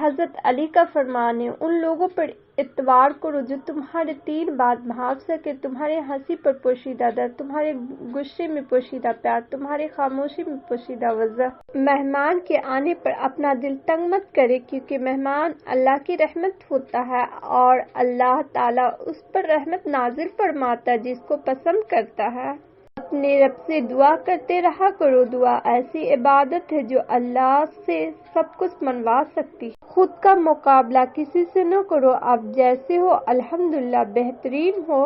حضرت علی کا فرمان ہے، ان لوگوں پر اعتبار کرو جو تمہارے 3 بات بھاگ سکے، تمہارے ہنسی پر پوشیدہ درد، تمہارے غصے میں پوشیدہ پیار، تمہاری خاموشی میں پوشیدہ وضاحت۔ مہمان کے آنے پر اپنا دل تنگ مت کرے، کیونکہ مہمان اللہ کی رحمت ہوتا ہے اور اللہ تعالیٰ اس پر رحمت نازل فرماتا ہے جس کو پسند کرتا ہے۔ اپنے رب سے دعا کرتے رہا کرو، دعا ایسی عبادت ہے جو اللہ سے سب کچھ منوا سکتی ہے۔ خود کا مقابلہ کسی سے نہ کرو، آپ جیسے ہو الحمدللہ بہترین ہو۔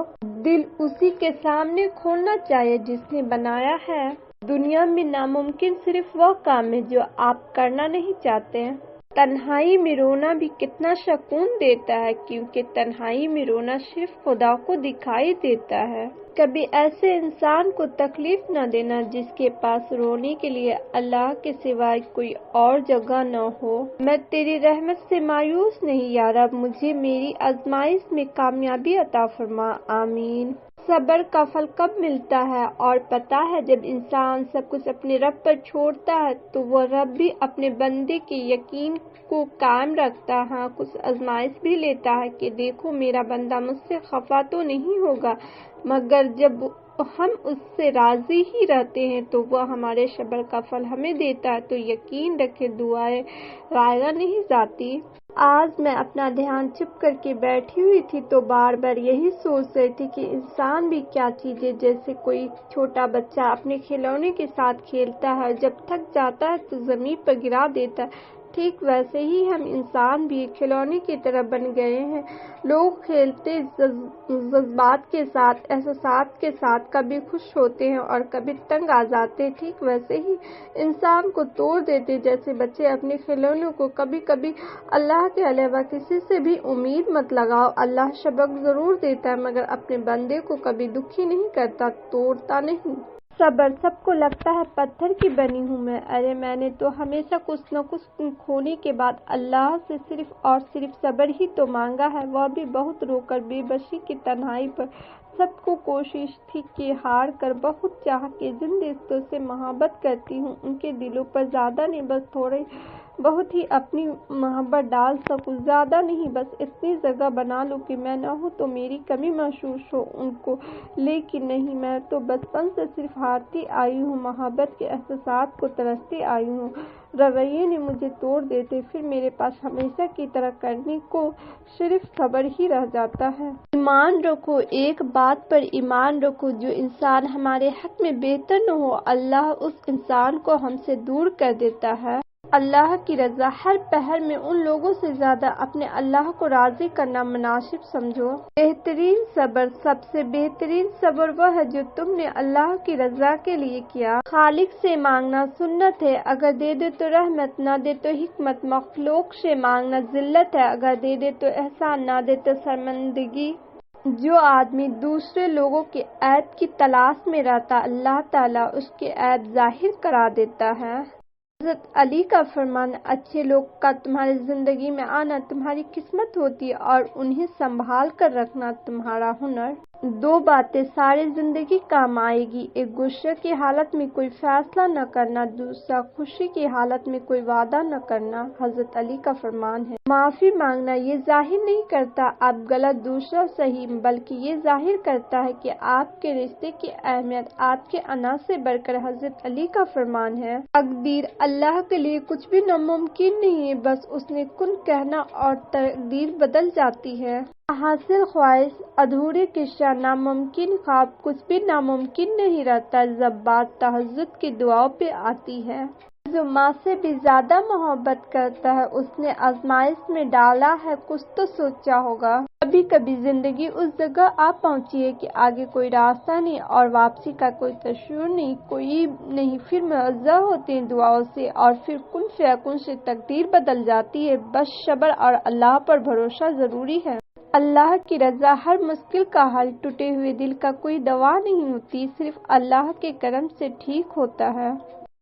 دل اسی کے سامنے کھولنا چاہیے جس نے بنایا ہے۔ دنیا میں ناممکن صرف وہ کام ہے جو آپ کرنا نہیں چاہتے۔ تنہائی میں رونا بھی کتنا سکون دیتا ہے، کیونکہ تنہائی میں رونا صرف خدا کو دکھائی دیتا ہے۔ کبھی ایسے انسان کو تکلیف نہ دینا جس کے پاس رونے کے لیے اللہ کے سوائے کوئی اور جگہ نہ ہو۔ میں تیری رحمت سے مایوس نہیں یا رب، مجھے میری آزمائش میں کامیابی عطا فرما، آمین۔ صبر کا پھل کب ملتا ہے اور پتہ ہے جب انسان سب کچھ اپنے رب پر چھوڑتا ہے تو وہ رب بھی اپنے بندے کے یقین کو قائم رکھتا ہے، کچھ آزمائش بھی لیتا ہے کہ دیکھو میرا بندہ مجھ سے خفا تو نہیں ہوگا، مگر جب ہم اس سے راضی ہی رہتے ہیں تو وہ ہمارے صبر کا پھل ہمیں دیتا ہے۔ تو یقین رکھے دعائیں ضائع نہیں جاتی۔ آج میں اپنا دھیان چپ کر کے بیٹھی ہوئی تھی تو بار بار یہی سوچ رہی تھی کہ انسان بھی کیا چیز ہے۔ جیسے کوئی چھوٹا بچہ اپنے کھلونے کے ساتھ کھیلتا ہے، جب تھک جاتا ہے تو زمین پر گرا دیتا ہے، ٹھیک ویسے ہی ہم انسان بھی کھلونے کی طرح بن گئے ہیں۔ لوگ کھیلتے جذبات کے ساتھ، احساسات کے ساتھ، کبھی خوش ہوتے ہیں اور کبھی تنگ آ جاتے ہیں، ٹھیک ویسے ہی انسان کو توڑ دیتے جیسے بچے اپنے کھلونوں کو۔ کبھی کبھی اللہ کے علاوہ کسی سے بھی امید مت لگاؤ، اللہ سبق ضرور دیتا ہے مگر اپنے بندے کو کبھی دکھی نہیں کرتا، توڑتا نہیں۔ صبر، سب کو لگتا ہے پتھر کی بنی ہوں میں، ارے میں نے تو ہمیشہ کچھ نہ کچھ کھونے کے بعد اللہ سے صرف اور صرف صبر ہی تو مانگا ہے، وہ بھی بہت رو کر، بے بسی کی تنہائی پر۔ سب کو کوشش تھی کہ ہار کر بہت چاہ کے جن رشتوں سے محبت کرتی ہوں ان کے دلوں پر زیادہ نہیں، بس تھوڑے بہت ہی اپنی محبت ڈال سکوں، زیادہ نہیں، بس اتنی جگہ بنا لوں کہ میں نہ ہوں تو میری کمی محسوس ہو ان کو، لیکن نہیں، میں تو بچپن سے صرف ہارتی آئی ہوں، محبت کے احساسات کو ترستی آئی ہوں، رویے نے مجھے توڑ دیتے، پھر میرے پاس ہمیشہ کی طرح کرنے کو صرف صبر ہی رہ جاتا ہے۔ ایمان رکھو، ایک بات پر ایمان رکھو، جو انسان ہمارے حق میں بہتر نہ ہو اللہ اس انسان کو ہم سے دور کر دیتا ہے۔ اللہ کی رضا ہر پہر میں ان لوگوں سے زیادہ اپنے اللہ کو راضی کرنا مناسب سمجھو۔ بہترین صبر، سب سے بہترین صبر وہ ہے جو تم نے اللہ کی رضا کے لیے کیا۔ خالق سے مانگنا سنت ہے، اگر دے دے تو رحمت، نہ دے تو حکمت۔ مخلوق سے مانگنا ذلت ہے، اگر دے دے تو احسان، نہ دے تو شرمندگی۔ جو آدمی دوسرے لوگوں کے عیب کی تلاش میں رہتا اللہ تعالیٰ اس کے عیب ظاہر کرا دیتا ہے۔ حضرت علی کا فرمان، اچھے لوگ کا تمہاری زندگی میں آنا تمہاری قسمت ہوتی ہے اور انہیں سنبھال کر رکھنا تمہارا ہنر۔ 2 باتیں ساری زندگی کام آئے گی، ایک غصے کی حالت میں کوئی فیصلہ نہ کرنا، دوسرا خوشی کی حالت میں کوئی وعدہ نہ کرنا۔ حضرت علی کا فرمان ہے، معافی مانگنا یہ ظاہر نہیں کرتا آپ غلط دوسرا صحیح، بلکہ یہ ظاہر کرتا ہے کہ آپ کے رشتے کی اہمیت آپ کے انا سے بڑھ کر۔ حضرت علی کا فرمان ہے، تقدیر اللہ کے لیے کچھ بھی ناممکن نہیں ہے، بس اس نے کن کہنا اور تقدیر بدل جاتی ہے۔ حاصل خواہش، ادھورے قصہ، ناممکن خواب، کچھ بھی ناممکن نہیں رہتا جب بات تہجد کی دعاؤں پہ آتی ہے۔ جو ماں سے بھی زیادہ محبت کرتا ہے اس نے آزمائش میں ڈالا ہے، کچھ تو سوچا ہوگا۔ کبھی کبھی زندگی اس جگہ آ پہنچی ہے کہ آگے کوئی راستہ نہیں اور واپسی کا کوئی تصور نہیں، کوئی نہیں، پھر معذہ ہوتے ہیں دعاؤں سے اور پھر کن فیکن سے تقدیر بدل جاتی ہے۔ بس صبر اور اللہ پر بھروسہ ضروری ہے۔ اللہ کی رضا ہر مشکل کا حل، ٹوٹے ہوئے دل کا کوئی دوا نہیں ہوتی، صرف اللہ کے کرم سے ٹھیک ہوتا ہے۔